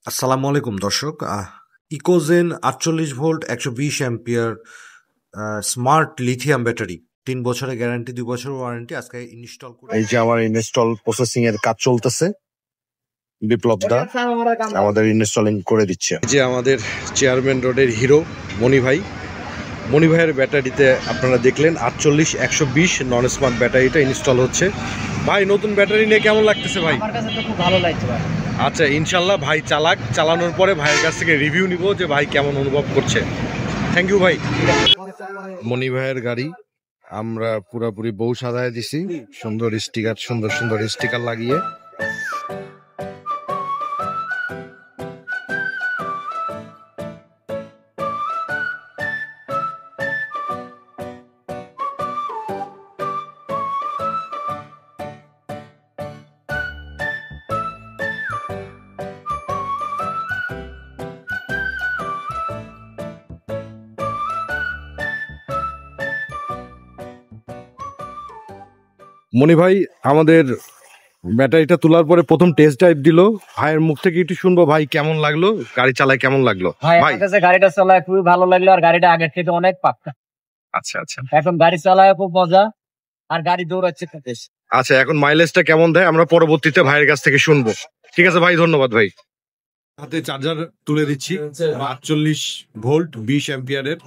আসসালামু আলাইকুম দর্শক। ইকোজেন 48 volt 120 ampere smart lithium battery, 3 বছরের গ্যারান্টি, 2 বছর ওয়ারেন্টি। আজকে ইনস্টল করে এই যে আমার ইনস্টল প্রসেসিং এর কাজ চলতেছে, বিপ্লব দা আমাদের ইনস্টলিং করে দিচ্ছে। এই যে আমাদের চেয়ারম্যান রোডের হিরো মনি ভাইয়ের ব্যাটারিতে আপনারা দেখলেন 48 120 নন স্মার্ট ব্যাটারিটা ইনস্টল হচ্ছে। ভাই, নতুন ব্যাটারি নিয়ে কেমন লাগতেছে ভাই? আমার কাছে তো খুব ভালো লাগছে ভাই। আচ্ছা, ইনশাল্লাহ ভাই চালানোর পরে ভাইয়ের কাছ থেকে রিভিউ নিব যে ভাই কেমন অনুভব করছে। থ্যাংক ইউ ভাই। মনি ভাইয়ের গাড়ি আমরা পুরাপুরি বউ সাজায় দিছি, সুন্দর স্টিকার লাগিয়ে। মনি ভাই আমাদের ব্যাটারিটা তোলার পরে প্রথম টেস্ট ড্রাইভ দিল। ভাইয়ের মুখ থেকে একটু শুনবো, ভাই কেমন লাগলো, গাড়ি চালায় কেমন লাগলো? ভাই আমার কাছে গাড়িটা চালায় খুবই ভালো লাগলো, আর গাড়িটা আগের থেকে অনেক পাক্কা। আচ্ছা আচ্ছা, এখন গাড়ি চালায় খুব মজা, আর গাড়ি দৌড়াচ্ছে খুব বেশি। আচ্ছা, এখন মাইলেজটা কেমন দেয় আমরা পরবর্তীতে ভাইয়ের কাছ থেকে শুনবো। ঠিক আছে ভাই, ধন্যবাদ ভাই। হাতে চার্জার তুলে দিচ্ছি 48 ভোল্ট 20 অ্যাম্পিয়ারের।